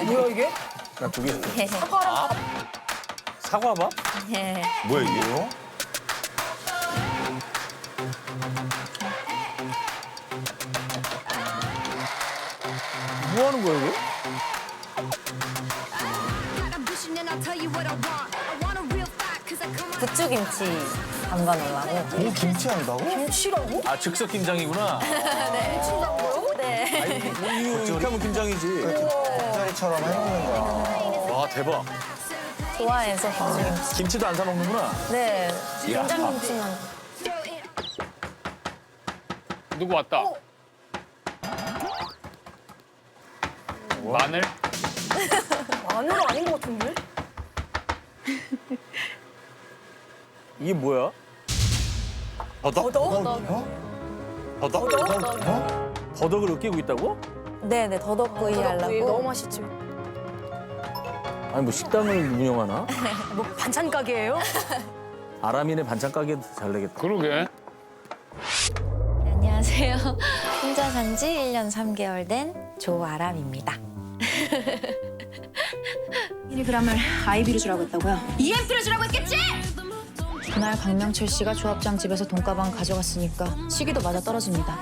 뭐야 이게? 나 두 개. 사과랑 사과밥? 뭐야 이게요? 뭐 하는 거야 이게? 부추김치 반반 올라고. 뭐 김치 한다고? 김치라고? 아 즉석 김장이구나. 네. 이렇게 하면 김장이지. 겉절이처럼 해먹는 거야. 와 대박. 좋아해서 부추김치. 김치도 안 사 먹는구나. 네. 이야. 된장김치만. 누구 왔다. 마늘? 마늘은 아닌 것 같은데? 이게 뭐야? 더덕? 더덕? 더덕을 으깨고 있다고? 네네, 더덕구이 너무 하려고. 맛있지. 아니 뭐 식당을 운영하나? 뭐 반찬 가게예요? 아람이네 반찬 가게도 잘 되겠다. 그러게. 네, 안녕하세요. 혼자 산 지 1년 3개월 된 조아람입니다. 미리그램을 아이비로 주라고 했다고요? EMP를 주라고 했겠지? 그날 강명철 씨가 조합장 집에서 돈가방 가져갔으니까 시기도 맞아 떨어집니다.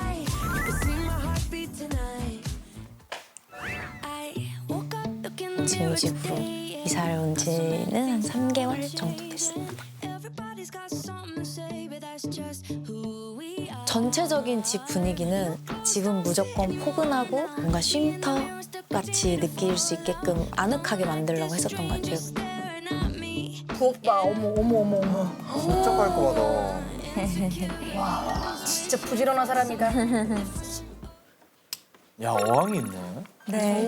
지금 이 집으로 이사를 온 지는 한 3개월 정도 됐습니다. 전체적인 집 분위기는 집은 무조건 포근하고 뭔가 쉼터 같이 느낄 수 있게끔 아늑하게 만들려고 했었던 것 같아요. 부엌봐. 어머. 진짜 깔끔하다. 진짜 부지런한 사람이다. 야 어항이 있네. 네.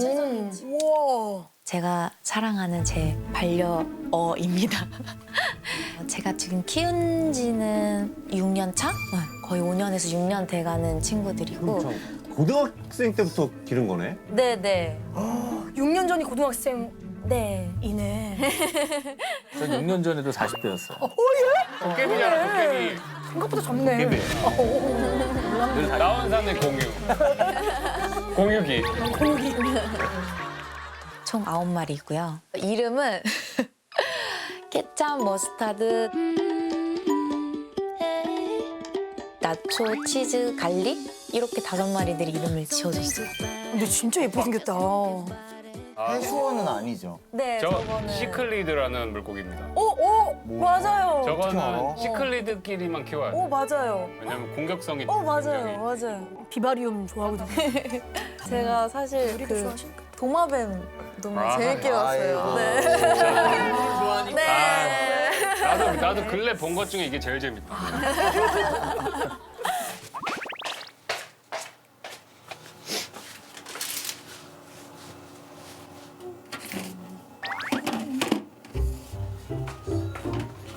우와. 제가 사랑하는 제 반려어입니다. 제가 지금 키운 지는 6년 차? 거의 5년에서 6년 돼가는 친구들이고. 고등학생 때부터 기른 거네? 네네. 6년 전이 고등학생이네. 네. 전 6년 전에도 40대였어. 도깨비잖아, 도깨비. 생각보다 젊네. 깨비. 나원산의 공유. 공유기. 총 9마리고요. 이름은 케찹, 머스타드, 나초, 치즈, 갈릭 이렇게 5마리들이 이름을 지어줬어요. 근데 진짜 예쁘게 생겼다. 해수원은 아니죠. 네, 저 저거는 시클리드라는 물고기입니다. 맞아요. 저거는 알아? 시클리드끼리만 키워요. 맞아요. 왜냐면 공격성이 굉장히. 맞아요. 비바리움 좋아하거든요. 제가 사실 우리도 그 좋아하시니까. 도마뱀 너무 아, 재밌게 봤어요. 아이고. 네. 네. 나도 근래 본 것 중에 이게 제일 재밌다.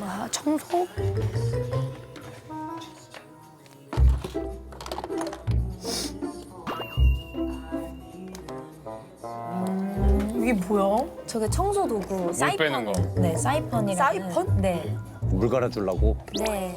아, 청소? 이게 뭐야? 저게 청소 도구 사이펀. 빼는 거. 네, 사이펀이라는. 사이펀? 네. 물 갈아주려고? 네.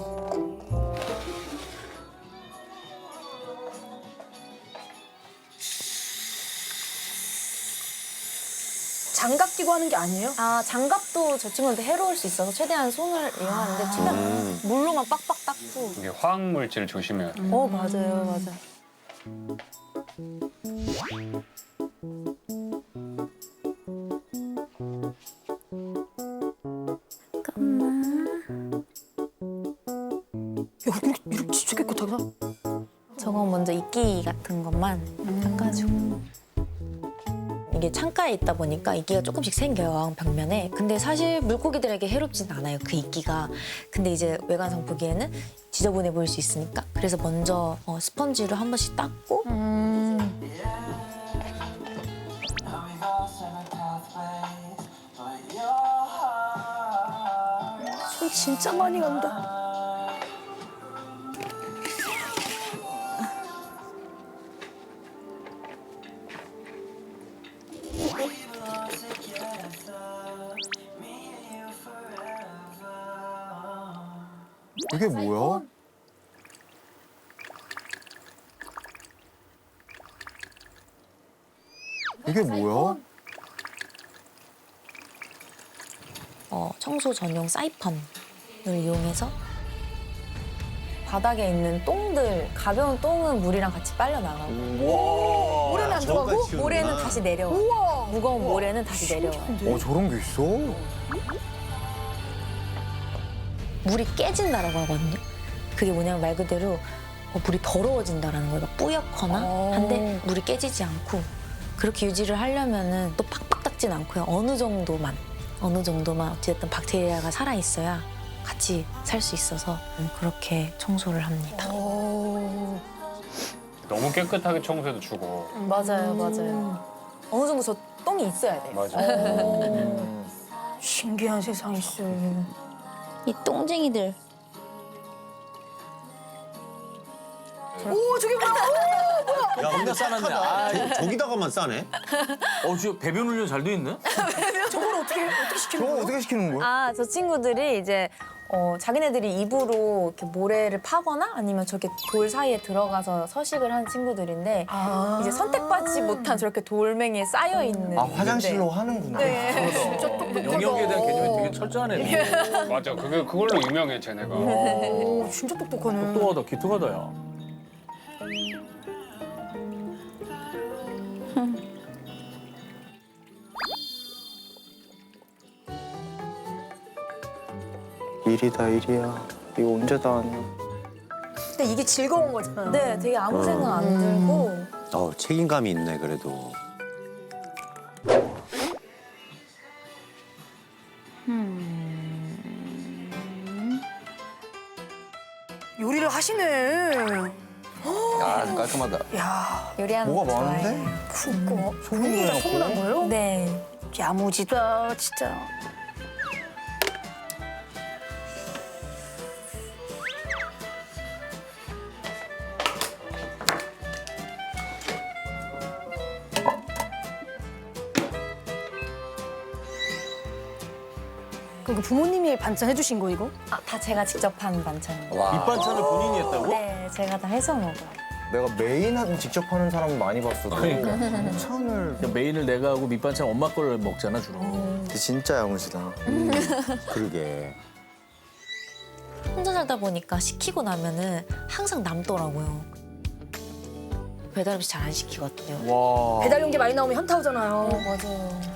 장갑 끼고 하는 게 아니에요? 아, 장갑도 저 친구한테 해로울 수 있어서 최대한 손을 이용하는데 최대한 물로만 빡빡 닦고. 이게 화학 물질 조심해야 돼. 맞아요. 야, 이렇게 진짜 깨끗하다. 저건 먼저 이끼 같은 것만 닦아주고. 이게 창가에 있다 보니까 이끼가 조금씩 생겨요, 어항 벽면에. 근데 사실 물고기들에게 해롭진 않아요, 그 이끼가. 근데 이제 외관상 보기에는 지저분해 보일 수 있으니까. 그래서 먼저 스펀지로 한 번씩 닦고. 손 진짜 많이 간다. 이게 뭐야? 이게 뭐야? 청소 전용 사이펀을 이용해서 바닥에 있는 똥들, 가벼운 똥은 물이랑 같이 빨려 나가고 모래는 안 들어가고? 모래는 다시 내려와. 우와. 무거운 모래는 다시 내려와. 저런 게 있어? 물이 깨진다라고 하거든요. 그게 뭐냐면 말 그대로 물이 더러워진다라는 거예요. 막 뿌옇거나 한데 물이 깨지지 않고 그렇게 유지를 하려면은 또 팍팍 닦진 않고요. 어느 정도만 어찌됐든 박테리아가 살아 있어야 같이 살 수 있어서 그렇게 청소를 합니다. 너무 깨끗하게 청소해도 죽어. 맞아요. 어느 정도 저 똥이 있어야 돼요. 맞아. 신기한 세상이 있어. 이 똥쟁이들. 오, 저게 뭐야? 야, 겁나 싸놨네. 아, 저기다가만 싸네? 진짜 배변 훈련 잘 돼 있네? 저걸 어떻게 시키는 거야? 어떻게 시키는 거야? 아, 저 친구들이 이제 자기네들이 입으로 이렇게 모래를 파거나 아니면 저렇게 돌 사이에 들어가서 서식을 하는 친구들인데 이제 선택받지 못한 저렇게 돌멩이에 쌓여 있는. 화장실로 하는구나. 진짜 똑똑하다. 영역에 대한 개념이 되게 철저하네. 맞아. 그걸로 유명해 쟤네가. 오, 진짜 똑똑하네. 똑똑하다, 기특하다, 야. 일이다 일이야. 이거 언제 다 하냐. 근데 이게 즐거운 거잖아. 네, 되게 아무 생각 안 들고. 책임감이 있네, 그래도. 요리를 하시네. 야, 깔끔하다. 야, 요리하는 거 뭐가 많은데? 좋아해요. 굽고. 소금도 다 소금한 거예요? 네. 야무지다, 진짜. 그럼 부모님이 반찬 해주신 거 이거? 아, 다 제가 직접 한 반찬이에요. 밑반찬을 본인이 했다고? 네, 제가 다 해서 먹어요. 내가 메인 직접 하는 사람은 많이 봤어. 그러니까. 찬을. 그러니까 메인을 내가 하고 밑반찬 엄마 걸 먹잖아, 주로. 진짜 야무지다. 그러게. 혼자 살다 보니까 시키고 나면은 항상 남더라고요. 배달 없이 잘 안 시키거든요. 와. 배달 용기 많이 나오면 현타 오잖아요. 맞아요.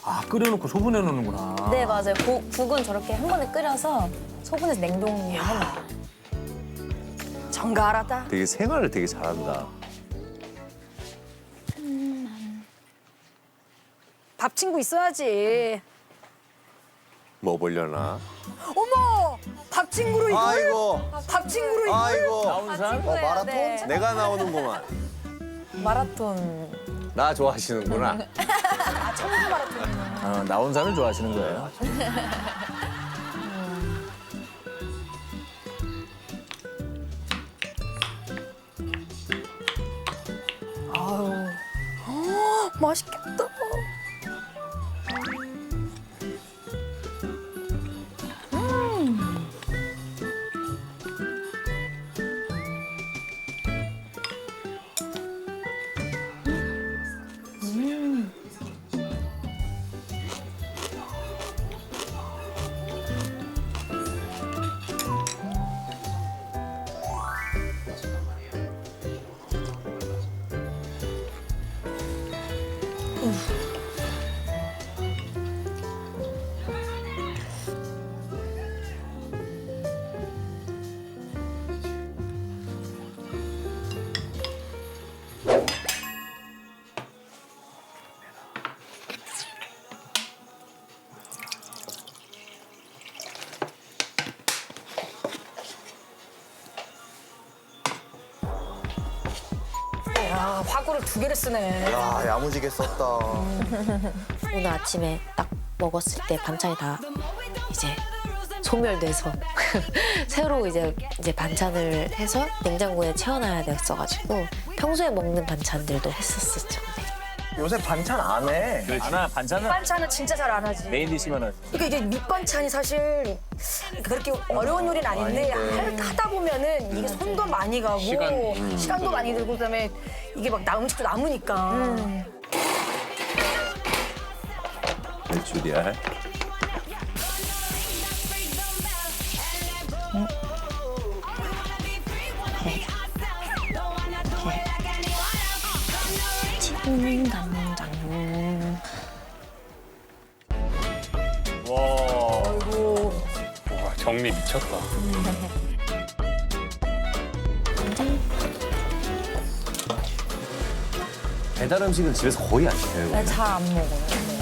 아, 끓여놓고 소분해 놓는구나. 네, 맞아요. 국은 저렇게 한 번에 끓여서 소분해서 냉동을 해놔요. 정갈하다. 되게 생활을 되게 잘한다. 밥 친구 있어야지. 뭐 보려나? 어머! 밥 친구로 이걸? 아이고, 밥 친구로 이걸? 아이고. 나온산? 마라톤? 네. 내가 나오는구만. 마라톤. 나 좋아하시는구나. 아, 청소 마라톤. 나온산을 좋아하시는 거예요? 아유. 맛있겠다. 야, 화구를 2개를 쓰네. 야, 야무지게 썼다. 오늘 아침에 딱 먹었을 때 반찬이 다 이제 소멸돼서 새로 이제 반찬을 해서 냉장고에 채워놔야 됐어가지고 평소에 먹는 반찬들도 했었었죠. 네. 요새 반찬 안 해. 아나 반찬은 밑반찬은 진짜 잘 안 하지. 메인 디시만 하지. 그러니까 이게 밑반찬이 사실 그렇게 어려운 요리는 아닌데 하다 보면은 이게 손도 많이 가고 시간도 많이 들고 그다음에 이게 막 음식도 남으니까. 될 줄이야. 통간장. 와, 정리 미쳤다. 배달 음식은 집에서 거의 안 시켜요. 잘 안 먹어요.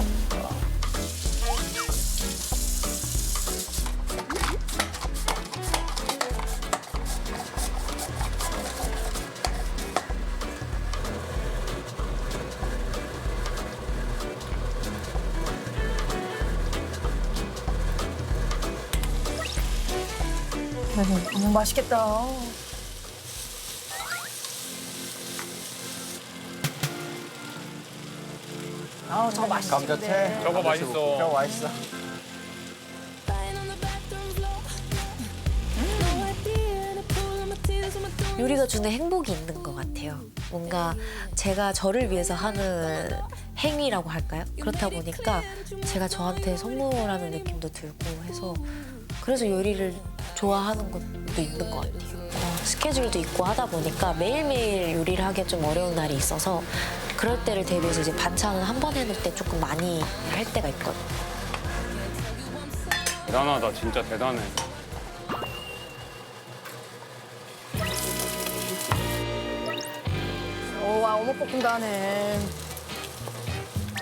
맛있겠다. 아, 저거 맛있겠네. 저거 맛있어. 맛있어. 요리가 주는 행복이 있는 것 같아요. 뭔가 제가 저를 위해서 하는 행위라고 할까요? 그렇다 보니까 제가 저한테 선물하는 느낌도 들고 해서 그래서 요리를 좋아하는 것도 있는 것 같아요. 스케줄도 있고 하다 보니까 매일매일 요리를 하기 좀 어려운 날이 있어서 그럴 때를 대비해서 이제 반찬을 한 번 해놓을 때 조금 많이 할 때가 있거든요. 대단하다, 진짜 대단해. 와, 어묵볶음도 하네.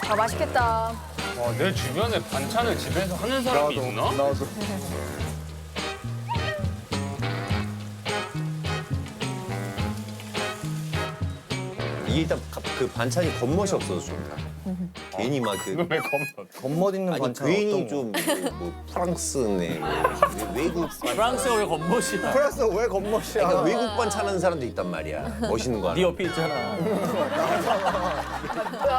아, 맛있겠다. 와, 내 주변에 반찬을 집에서 하는 사람이 있나? 나도. 이게 일단 그 반찬이 겉멋이 없어서 좋다. 괜히 막 그 왜 겁나? 겉멋 있는 아니 반찬 괜히 어떤 좀 뭐 프랑스네 뭐 외국 프랑스가 왜 겉멋이야? 프랑스 왜 겉멋이야? 그러니까 외국 반찬 하는 사람도 있단 말이야. 멋있는 거 네 하나. 옆에 있잖아.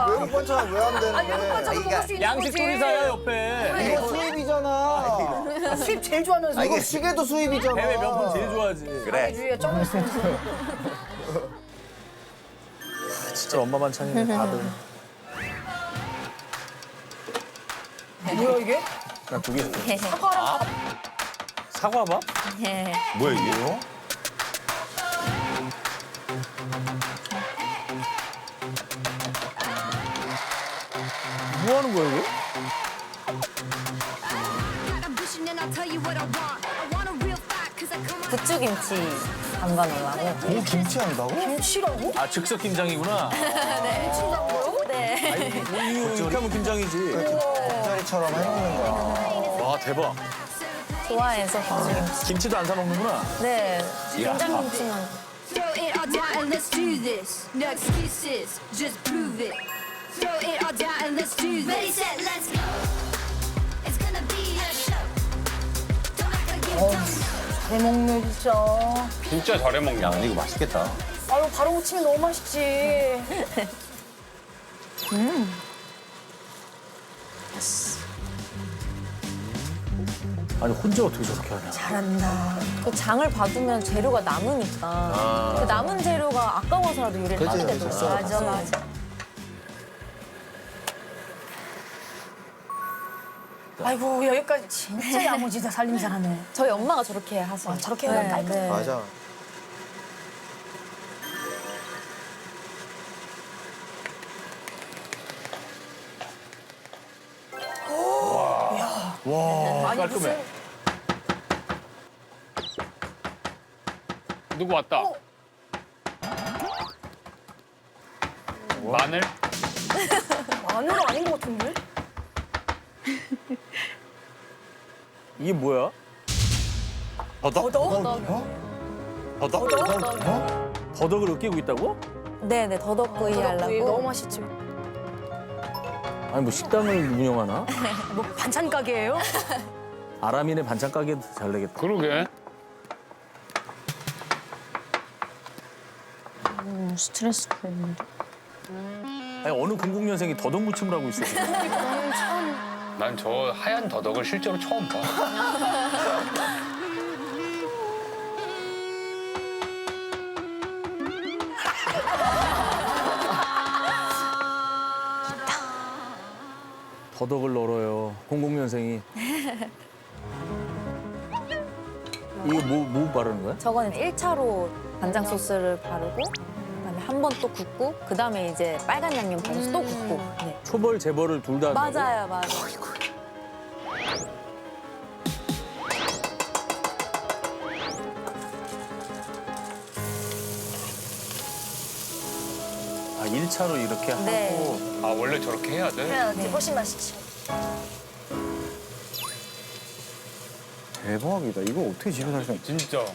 외국 반찬 왜 안 아니, 되는데? 외국 반찬도 먹을 수 있는 양식 거지. 조리사야 옆에. 이거 수입이잖아. 수입 제일 좋아하면서. 이거 시계도 수입이잖아. 해외 명품 제일 좋아하지. 그래. 주위에 점 있어. 진짜 엄마 반찬이네 다들. 뭐야, 이게? 나 두 개. 사과랑 밥. 사과밥? 뭐야 이게? 뭐 하는 거야 이게? 부추김치 담가 놓으려고. 오 김치 한다고? 김치라고? 아 즉석 김장이구나. 김치라고요? 네. 이렇게 하면 김장이지. 겉절이처럼 해먹는 거야. 와 대박. 좋아해서 부추김치. 김치도 안 사 먹는구나. 네. 된장김치만. Throw it all down and let's do this. No excuses, just prove it. Throw it all down and let's do this. Ready, set, let's go. It's gonna be a show. Don't act like you don't know. 잘 먹네, 진짜. 진짜 잘해 먹냐? 야 근데 이거 맛있겠다. 아유, 바로 무치면 너무 맛있지. 아니 혼자 어떻게 저렇게 하냐. 잘한다. 그 장을 봐두면 재료가 남으니까 그 남은 재료가 아까워서라도 요리를 그치, 하게 되더라고요. 그치. 맞아, 맞아. 아이고, 여기까지 진짜 야무지다, 살림 잘하네. 저희 엄마가 저렇게 하세요. 저렇게 해야 깔끔해. 맞아. 아니, 깔끔해. 무슨 누구 왔다? 마늘? 마늘은 아닌 것 같은데? 이게 뭐야? 더덕? 더덕을 으깨고 있다고? 네네 더덕구이 너무 하려고. 맛있지. 아니 뭐 식당을 운영하나? 뭐 반찬 가게예요? 아람이네 반찬 가게도 잘 되겠다. 그러게. 스트레스 풀리는데. 아니 어느 00년생이 더덕 무침을 하고 있어. 난 저 하얀 더덕을 실제로 처음 봐. 더덕을 널어요. 00년생이. 이거 뭐 바르는 거야? 저거는 1차로 간장 소스를 바르고 그다음에 한 한 번 또 굽고 그다음에 이제 빨간 양념 발라서 또 굽고. 네. 초벌 재벌을 둘 다. 맞아요, 맞아요. 아, 1차로 이렇게 네. 하고. 아 원래 저렇게 해야 돼? 해야지 훨씬 맛있지. 대박이다. 이거 어떻게 집에서 할 수 있지? 진짜.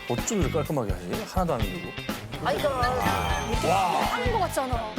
어쩜 이렇게 깔끔하게 하지? 하나도 안 흘리고. 아니 그러니까 이렇게 하는 거 같잖아.